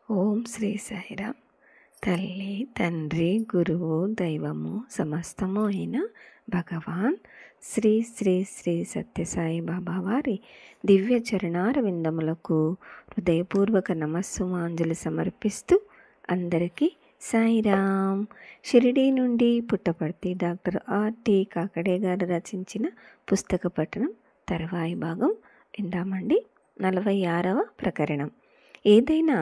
ఓం శ్రీ సాయిరామ్. తల్లి, తండ్రి, గురువు, దైవము సమస్తము అయిన భగవాన్ శ్రీ శ్రీ శ్రీ సత్యసాయి బాబా వారి దివ్య చరణార విందములకు హృదయపూర్వక నమస్సుమాంజలి సమర్పిస్తూ అందరికీ సాయిరామ్. షిరిడీ నుండి పుట్టపర్తి డాక్టర్ ఆర్టి కాకడే గారు రచించిన పుస్తక పఠనం తర్వాయి భాగం విందామండి. 46వ ప్రకరణం. ఏదైనా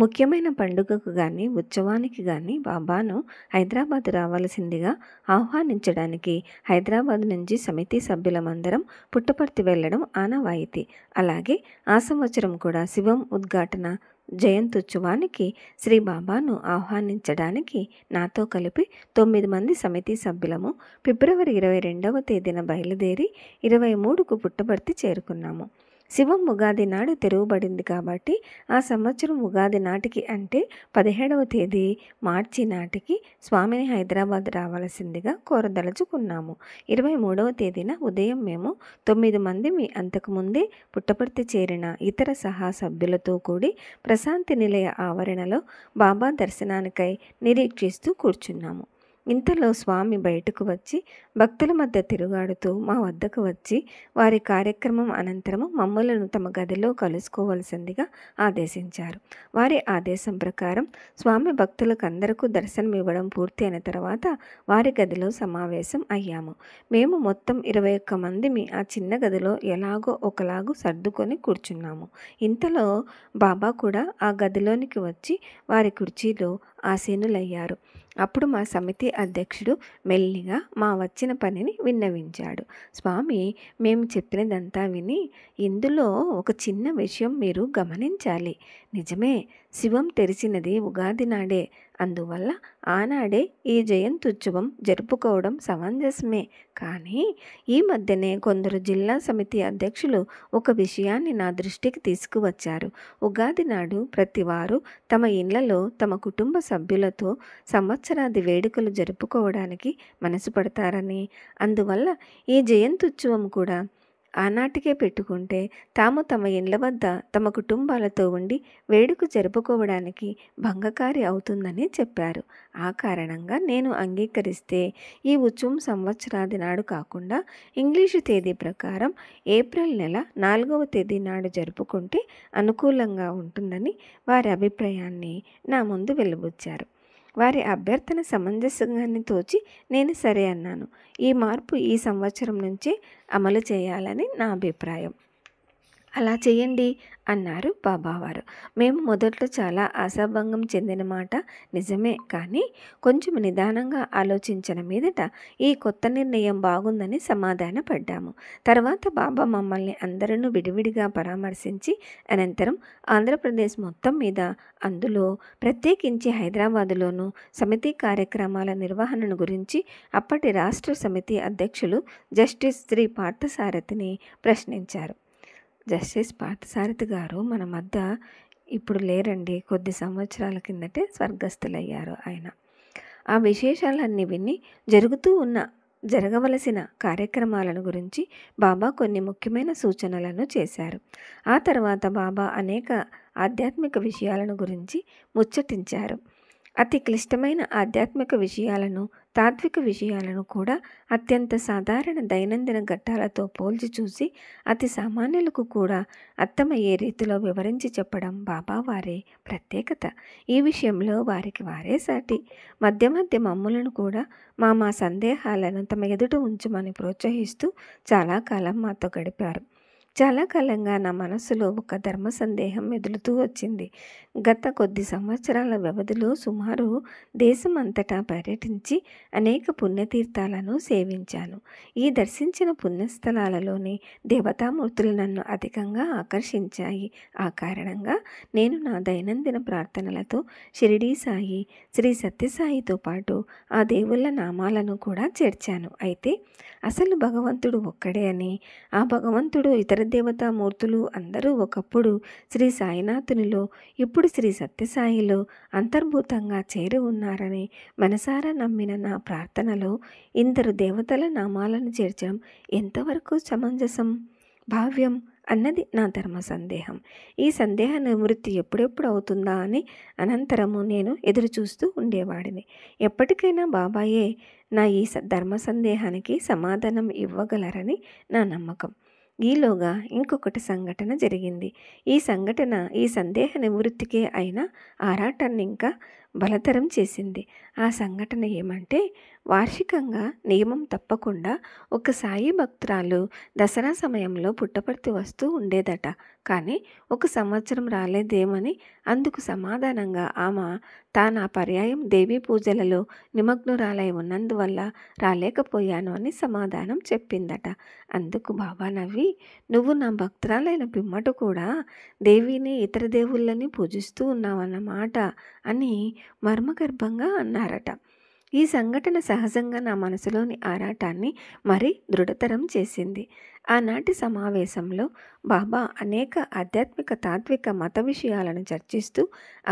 ముఖ్యమైన పండుగకు కానీ ఉత్సవానికి కానీ బాబాను హైదరాబాద్ రావాల్సిందిగా ఆహ్వానించడానికి హైదరాబాద్ నుంచి సమితి సభ్యులమందరం పుట్టపర్తి వెళ్ళడం ఆనవాయితీ. అలాగే ఆ సంవత్సరం కూడా శివం ఉద్ఘాటన జయంత్యుత్సవానికి శ్రీ బాబాను ఆహ్వానించడానికి నాతో కలిపి 9 మంది సమితి సభ్యులము ఫిబ్రవరి 22వ తేదీన బయలుదేరి 23కు పుట్టపర్తి చేరుకున్నాము. శివం ఉగాది నాడు తెరవబడింది కాబట్టి ఆ సంవత్సరం ఉగాది నాటికి అంటే 17వ తేదీ మార్చి నాటికి స్వామిని హైదరాబాద్ రావాల్సిందిగా కోరదలుచుకున్నాము. 23వ తేదీన ఉదయం మేము 9 మంది అంతకుముందే పుట్టపర్తి చేరిన ఇతర సహా సభ్యులతో కూడి ప్రశాంతి నిలయ ఆవరణలో బాబా దర్శనానికై నిరీక్షిస్తూ కూర్చున్నాము. ఇంతలో స్వామి బయటకు వచ్చి భక్తుల మధ్య తిరుగాడుతూ మా వద్దకు వచ్చి వారి కార్యక్రమం అనంతరము మమ్మలను తమ గదిలో కలుసుకోవలసిందిగా ఆదేశించారు. వారి ఆదేశం ప్రకారం స్వామి భక్తులకు అందరికీ దర్శనం ఇవ్వడం పూర్తి అయిన తర్వాత వారి గదిలో సమావేశం అయ్యాము. మేము మొత్తం 21 మందిమి ఆ చిన్న గదిలో ఎలాగో ఒకలాగూ సర్దుకొని కూర్చున్నాము. ఇంతలో బాబా కూడా ఆ గదిలోనికి వచ్చి వారి కుర్చీలో ఆసీనులయ్యారు. అప్పుడు మా సమితి అధ్యక్షుడు మెల్లిగా మా వచ్చిన పనిని విన్నవించాడు. స్వామి, మేము చెప్పినదంతా విని ఇందులో ఒక చిన్న విషయం మీరు గమనించాలి. నిజమే, శివం తెరిచినది ఉగాది నాడే. అందువల్ల ఆనాడే ఈ జయంత్యుత్సవం జరుపుకోవడం సమంజసమే. కానీ ఈ మధ్యనే కొందరు జిల్లా సమితి అధ్యక్షులు ఒక విషయాన్ని నా దృష్టికి తీసుకువచ్చారు. ఉగాది నాడు ప్రతివారు తమ ఇళ్లలో తమ కుటుంబ సభ్యులతో సంవత్సరాది వేడుకలు జరుపుకోవడానికి మనసు పడతారని, అందువల్ల ఈ జయంత్యుత్సవం కూడా ఆనాటికే పెట్టుకుంటే తాము తమ ఇండ్ల వద్ద తమ కుటుంబాలతో ఉండి వేడుక జరుపుకోవడానికి భంగకారి అవుతుందని చెప్పారు. ఆ కారణంగా నేను అంగీకరిస్తే ఈ ఉత్సవం సంవత్సరాది నాడు కాకుండా ఇంగ్లీషు తేదీ ప్రకారం ఏప్రిల్ నెల 4వ తేదీ నాడు జరుపుకుంటే అనుకూలంగా ఉంటుందని వారి అభిప్రాయాన్ని నా ముందు వెలుబుచ్చారు. వారి అభ్యర్థన సమంజసంగానే తోచి నేను సరే అన్నాను. ఈ మార్పు ఈ సంవత్సరం నుంచే అమలు చేయాలని నా అభిప్రాయం. అలా చేయండి అన్నారు బాబావారు. మేము మొదట్లో చాలా ఆశాభంగం చెందిన మాట నిజమే. కానీ కొంచెం నిదానంగా ఆలోచించిన మీదట ఈ కొత్త నిర్ణయం బాగుందని సమాధానపడ్డాము. తర్వాత బాబా మమ్మల్ని అందరూ విడివిడిగా పరామర్శించి అనంతరం ఆంధ్రప్రదేశ్ మొత్తం మీద, అందులో ప్రత్యేకించి హైదరాబాదులోనూ సమితి కార్యక్రమాల నిర్వహణను గురించి అప్పటి రాష్ట్ర సమితి అధ్యక్షులు జస్టిస్ శ్రీ పార్థసారథిని ప్రశ్నించారు. జస్టిస్ పార్థసారథి గారు మన మధ్య ఇప్పుడు లేరండి. కొద్ది సంవత్సరాల కిందటే స్వర్గస్థులయ్యారు ఆయన. ఆ విశేషాలన్నీ విని జరగవలసిన కార్యక్రమాలను గురించి బాబా కొన్ని ముఖ్యమైన సూచనలను చేశారు. ఆ తర్వాత బాబా అనేక ఆధ్యాత్మిక విషయాలను గురించి ముచ్చటించారు. అతి క్లిష్టమైన ఆధ్యాత్మిక విషయాలను, తాత్విక విషయాలను కూడా అత్యంత సాధారణ దైనందిన ఘట్టాలతో పోల్చి చూసి అతి సామాన్యులకు కూడా అర్థమయ్యే రీతిలో వివరించి చెప్పడం బాబా వారి ప్రత్యేకత. ఈ విషయంలో వారికి వారే సాటి. మధ్య మధ్య మమ్ములను కూడా మా సందేహాలను తమ ఎదుట ఉంచమని ప్రోత్సహిస్తూ చాలా కాలం మాతో గడిపారు. చాలా కాలంగా నా మనసులో ఒక ధర్మ సందేహం మెదులుతూ వచ్చింది. గత కొద్ది సంవత్సరాల వ్యవధిలో సుమారు దేశం అంతటా పర్యటించి అనేక పుణ్యతీర్థాలను సేవించాను. ఈ దర్శించిన పుణ్యస్థలాలలోని దేవతామూర్తులు నన్ను అధికంగా ఆకర్షించాయి. ఆ కారణంగా నేను నా దైనందిన ప్రార్థనలతో షిరిడీ సాయి, శ్రీ సత్యసాయితో పాటు ఆ దేవుళ్ళ నామాలను కూడా చేర్చాను. అయితే అసలు భగవంతుడు ఒక్కడే అని, ఆ భగవంతుడు ఇతర దేవతామూర్తులు అందరూ ఒకప్పుడు శ్రీ సాయినాథునిలో, ఇప్పుడు శ్రీ సత్యసాయిలో అంతర్భూతంగా చేరి ఉన్నారని మనసారా నమ్మిన నా ప్రార్థనలో ఇందరు దేవతల నామాలను చేర్చడం ఎంతవరకు సమంజసం, భావ్యం అన్నది నా ధర్మ సందేహం. ఈ సందేహ నివృత్తి ఎప్పుడెప్పుడు అవుతుందా అని అనంతరము నేను ఎదురు చూస్తూ ఉండేవాడిని. ఎప్పటికైనా బాబాయే నా ఈ ధర్మ సందేహానికి సమాధానం ఇవ్వగలరని నా నమ్మకం. ఈలోగా ఇంకొకటి సంఘటన జరిగింది. ఈ సందేహ నివృత్తికే అయినా ఆరాటాన్ని ఇంకా బలతరం చేసింది. ఆ సంఘటన ఏమంటే, వార్షికంగా నియమం తప్పకుండా ఒక సాయి భక్తురాలు దసరా సమయంలో పుట్టపర్తి వస్తూ ఉండేదట. కానీ 1 సంవత్సరం రాలేదేమని అందుకు సమాధానంగా ఆమె తాను ఆ పర్యాయం దేవీ పూజలలో నిమగ్నురాలై ఉన్నందువల్ల రాలేకపోయాను అని సమాధానం చెప్పిందట. అందుకు బాబా నవ్వి, నువ్వు నా భక్తురాలైన పిమ్మట కూడా దేవిని ఇతర దేవుళ్ళని పూజిస్తూ ఉన్నావన్నమాట అని మర్మగర్భంగా అన్నారట. ఈ సంఘటన సహజంగా నా మనసులోని ఆరాటాన్ని మరీ దృఢతరం చేసింది. ఆనాటి సమావేశంలో బాబా అనేక ఆధ్యాత్మిక తాత్విక మత విషయాలను చర్చిస్తూ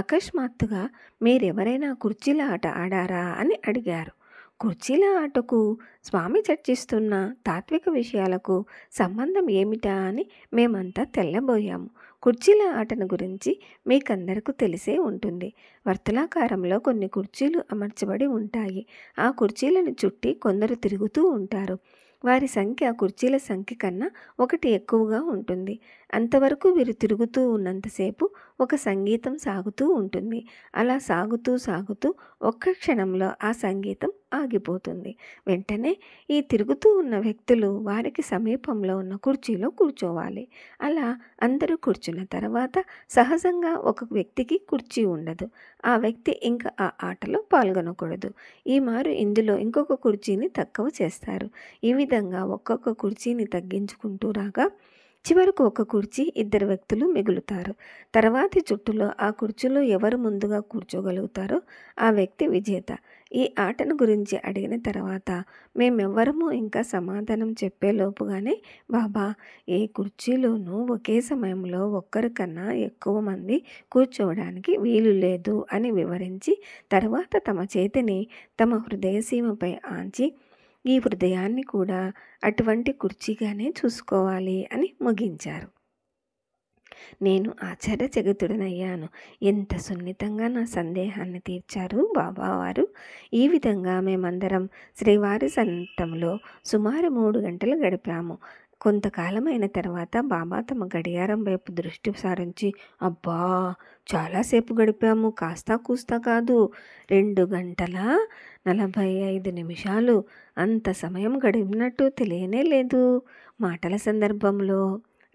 అకస్మాత్తుగా మీరెవరైనా కుర్చీల ఆట ఆడారా అని అడిగారు. కుర్చీల ఆటకు స్వామి చర్చిస్తున్న తాత్విక విషయాలకు సంబంధం ఏమిటా అని మేమంతా తెల్లబోయాము. కుర్చీల ఆటను గురించి మీకందరికీ తెలిసే ఉంటుంది. వర్తులాకారంలో కొన్ని కుర్చీలు అమర్చబడి ఉంటాయి. ఆ కుర్చీలను చుట్టి కొందరు తిరుగుతూ ఉంటారు. వారి సంఖ్య కుర్చీల సంఖ్య కన్నా 1 ఎక్కువగా ఉంటుంది. అంతవరకు వీరు తిరుగుతూ ఉన్నంతసేపు ఒక సంగీతం సాగుతూ ఉంటుంది. అలా సాగుతూ సాగుతూ ఒక్క క్షణంలో ఆ సంగీతం ఆగిపోతుంది. వెంటనే ఈ తిరుగుతూ ఉన్న వ్యక్తులు వారికి సమీపంలో ఉన్న కుర్చీలో కూర్చోవాలి. అలా అందరూ కూర్చున్న తర్వాత సహజంగా ఒక వ్యక్తికి కుర్చీ ఉండదు. ఆ వ్యక్తి ఇంకా ఆ ఆటలో పాల్గొనకూడదు. ఈ మారు ఇందులో ఇంకొక కుర్చీని తక్కువ చేస్తారు. ఈ విధంగా ఒక్కొక్క కుర్చీని తగ్గించుకుంటూ రాగా చివరకు ఒక కుర్చీ 2 వ్యక్తులు మిగులుతారు. తర్వాతి చుట్టులో ఆ కుర్చీలో ఎవరు ముందుగా కూర్చోగలుగుతారో ఆ వ్యక్తి విజేత. ఈ ఆటను గురించి అడిగిన తర్వాత మేమెవ్వరము ఇంకా సమాధానం చెప్పేలోపుగానే బాబా ఏ కుర్చీలోనూ ఒకే సమయంలో ఒక్కరికన్నా ఎక్కువ మంది కూర్చోవడానికి వీలు లేదు అని వివరించి తర్వాత తమ చేతిని తమ హృదయసీమపై ఆంచి ఈ హృదయాన్ని కూడా అటువంటి కుర్చీగానే చూసుకోవాలి అని ముగించారు. నేను ఆశ్చర్యచకితుడనయ్యాను. ఎంత సున్నితంగా నా సందేహాన్ని తీర్చారు బాబావారు. ఈ విధంగా మేమందరం శ్రీవారి సన్నిధిలో సుమారు 3 గంటలు గడిపాము. కొంతకాలమైన తర్వాత బాబా తమ గడియారం వైపు దృష్టి సారించి, అబ్బా చాలాసేపు గడిపాము, కాస్తా కూస్తా కాదు, 2 గంటల 45 నిమిషాలు, అంత సమయం గడిపినట్టు తెలియనే లేదు మాటల సందర్భంలో.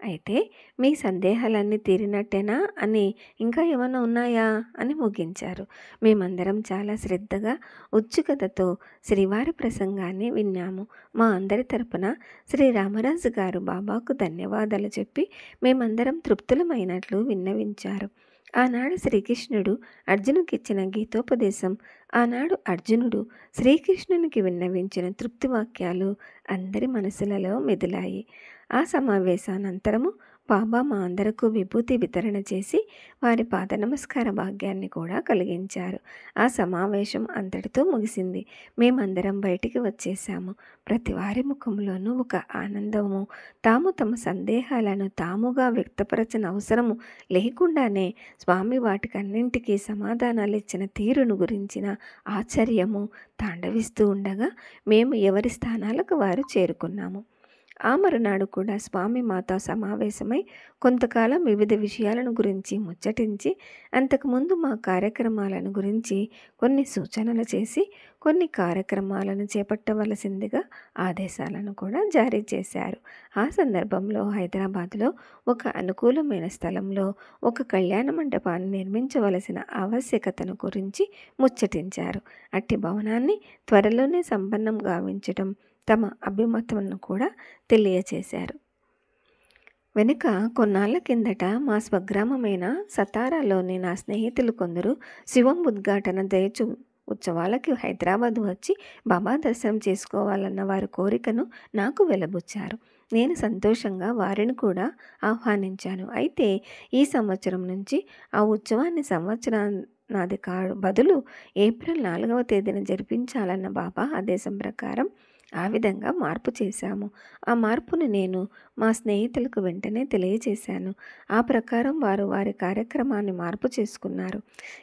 అయితే మీ సందేహాలన్నీ తీరినట్టేనా అని ఇంకా ఏమైనా ఉన్నాయా అని ముగించారు. మేమందరం చాలా శ్రద్ధగా ఉత్సుకతతో శ్రీవారి ప్రసంగాన్ని విన్నాము. మా అందరి తరపున శ్రీ రామరాజు గారు బాబాకు ధన్యవాదాలు చెప్పి మేమందరం తృప్తులమైనట్లు విన్నవించారు. ఆనాడు శ్రీకృష్ణుడు అర్జునుకిచ్చిన గీతోపదేశం, ఆనాడు అర్జునుడు శ్రీకృష్ణునికి విన్నవించిన తృప్తి వాక్యాలు అందరి మనసులలో మెదిలాయి. ఆ సమావేశానంతరము బాబా మా అందరకు విభూతి వితరణ చేసి వారి పాద నమస్కార భాగ్యాన్ని కూడా కలిగించారు. ఆ సమావేశం అంతటితో ముగిసింది. మేమందరం బయటికి వచ్చేసాము. ప్రతి వారి ముఖంలోనూ ఒక ఆనందము. తాము తమ సందేహాలను తాముగా వ్యక్తపరచిన అవసరము లేకుండానే స్వామి వాటికన్నింటికీ సమాధానాలు ఇచ్చిన తీరును గురించిన ఆశ్చర్యము తాండవిస్తూ ఉండగా మేము ఎవరి స్థానాలకు వారు చేరుకున్నాము. ఆ మరునాడు కూడా స్వామి మాతో సమావేశమై కొంతకాలం వివిధ విషయాలను గురించి ముచ్చటించి అంతకుముందు మా కార్యక్రమాలను గురించి కొన్ని సూచనలు చేసి కొన్ని కార్యక్రమాలను చేపట్టవలసిందిగా ఆదేశాలను కూడా జారీ చేశారు. ఆ సందర్భంలో హైదరాబాద్లో ఒక అనుకూలమైన స్థలంలో ఒక కళ్యాణ మండపాన్ని నిర్మించవలసిన ఆవశ్యకతను గురించి ముచ్చటించారు. అట్టి భవనాన్ని త్వరలోనే సంపన్నం గావించడం తమ అభిమతమును కూడా తెలియచేశారు. వెనుక కొన్నాళ్ల కిందట మా స్వగ్రామమైన సతారాలోని నా స్నేహితులు కొందరు శివం ఉద్ఘాటన దయచు ఉత్సవాలకి హైదరాబాద్ వచ్చి బాబా దర్శనం చేసుకోవాలన్న వారి కోరికను నాకు వెలబుచ్చారు. నేను సంతోషంగా వారిని కూడా ఆహ్వానించాను. అయితే ఈ సంవత్సరం నుంచి ఆ ఉత్సవాన్ని సంవత్సరాది బదులు ఏప్రిల్ 4వ తేదీన జరిపించాలన్న బాబా ఆదేశం ప్రకారం ఆ విధంగా మార్పు చేశాము. ఆ మార్పును నేను మా స్నేహితులకు వెంటనే తెలియచేశాను. ఆ ప్రకారం వారు వారి కార్యక్రమాన్ని మార్పు చేసుకున్నారు.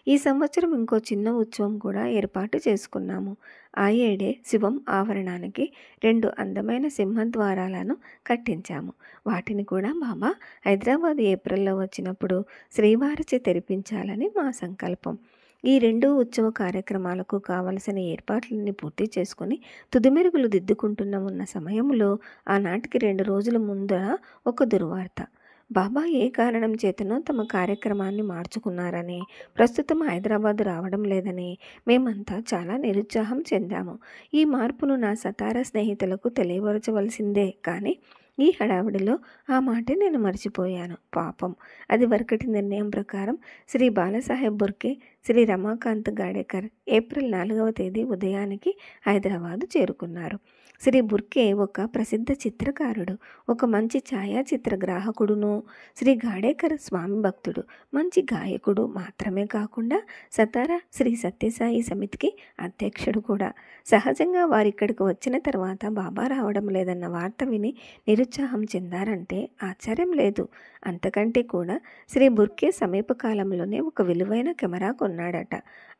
ఈ సంవత్సరం ఇంకో చిన్న ఉత్సవం కూడా ఏర్పాటు చేసుకున్నాము. ఆ ఏడే శివం ఆవరణానికి 2 అందమైన సింహద్వారాలను కట్టించాము. వాటిని కూడా బాబా హైదరాబాద్ ఏప్రిల్లో వచ్చినప్పుడు శ్రీవారిచే తెరిపించాలని మా సంకల్పం. ఈ 2 ఉత్సవ కార్యక్రమాలకు కావలసిన ఏర్పాట్లన్నీ పూర్తి చేసుకుని తుదిమెరుగులు దిద్దుకుంటున్న ఉన్న సమయంలో ఆనాటికి 2 రోజుల ముందర ఒక దుర్వార్త. బాబా ఏ కారణం చేతనో తమ కార్యక్రమాన్ని మార్చుకున్నారని, ప్రస్తుతం హైదరాబాద్ రావడం లేదని మేమంతా చాలా నిరుత్సాహం చెందాము. ఈ మార్పును నా సతారా స్నేహితులకు తెలియపరచవలసిందే కానీ ఈ హడావిడిలో ఆ మాటే నేను మర్చిపోయాను. పాపం. అది వరకటి నిర్ణయం ప్రకారం శ్రీ బాలాసాహెబ్ బుర్కే, శ్రీ రమాకాంత్ గాడేకర్ ఏప్రిల్ 4వ తేదీ ఉదయానికి హైదరాబాదు చేరుకున్నారు. శ్రీ బుర్కే ఒక ప్రసిద్ధ చిత్రకారుడు, ఒక మంచి ఛాయాచిత్ర గ్రాహకుడును. శ్రీ గాడేకర్ స్వామి భక్తుడు, మంచి గాయకుడు మాత్రమే కాకుండా సతారా శ్రీ సత్యసాయి సమితికి అధ్యక్షుడు కూడా. సహజంగా వారిక్కడికి వచ్చిన తర్వాత బాబా రావడం లేదన్న వార్త విని నిరుత్సాహం చెందారంటే ఆశ్చర్యం లేదు. అంతకంటే కూడా శ్రీ బుర్కే సమీప కాలంలోనే ఒక విలువైన కెమెరా కొన్నాడట.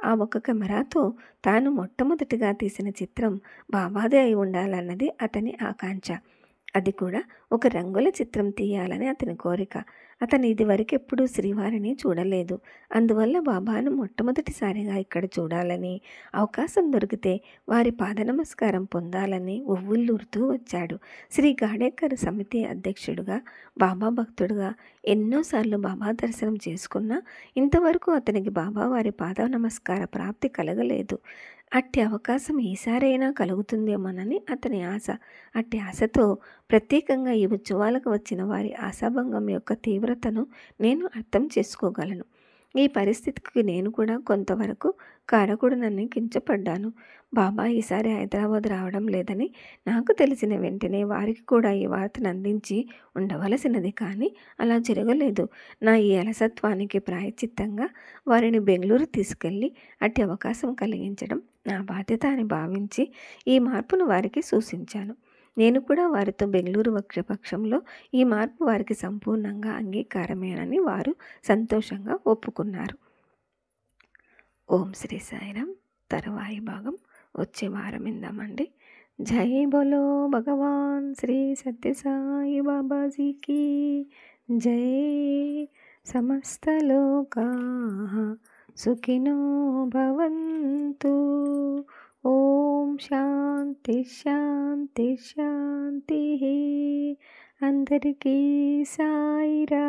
ఆ ఒక కెమెరాతో తాను మొట్టమొదటిగా తీసిన చిత్రం బాబాదే అయి ఉండాలన్నది అతని ఆకాంక్ష. అది కూడా ఒక రంగుల చిత్రం తీయాలని అతని కోరిక. అతను ఇదివరకు ఎప్పుడూ శ్రీవారిని చూడలేదు. అందువల్ల బాబాను మొట్టమొదటిసారిగా ఇక్కడ చూడాలని, అవకాశం దొరికితే వారి పాద నమస్కారం పొందాలని ఉవ్వుల్లూరుతూ వచ్చాడు. శ్రీ గాడేకర్ సమితి అధ్యక్షుడుగా, బాబా భక్తుడుగా ఎన్నోసార్లు బాబా దర్శనం చేసుకున్నా ఇంతవరకు అతనికి బాబా వారి పాద నమస్కార ప్రాప్తి కలగలేదు. అట్టి అవకాశం ఈసారైనా కలుగుతుందేమోనని అతని ఆశ. అట్టి ఆశతో ప్రత్యేకంగా ఈ ఉత్సవాలకు వచ్చిన వారి ఆశాభంగం యొక్క తీవ్రతను నేను అర్థం చేసుకోగలను. ఈ పరిస్థితికి నేను కూడా కొంతవరకు కారకుడనని కించపడ్డాను. బాబా ఈసారి హైదరాబాద్ రావడం లేదని నాకు తెలిసిన వెంటనే వారికి కూడా ఈ వార్తను అందించి ఉండవలసినది. కానీ అలా జరగలేదు. నా ఈ అలసత్వానికి ప్రాయశ్చిత్తంగా వారిని బెంగళూరు తీసుకెళ్ళి అట్టి అవకాశం కలిగించడం నా బాధ్యత అని భావించి ఈ మార్పును వారికి సూచించాను. నేను కూడా వారితో బెంగళూరు పక్షంలో ఈ మార్పు వారికి సంపూర్ణంగా అంగీకారమేనని వారు సంతోషంగా ఒప్పుకున్నారు. ఓం శ్రీ సాయిరామ్. తరువాయి భాగం వచ్చే వారం ఇందామండి. జై బోలో భగవాన్ శ్రీ సత్యసాయి బాబాజీకి జై. సమస్తలోకాః సుఖినో భవంతు. ఓం శాంతి శాంతి శాంతి. అందరికీ సాయిరామ్.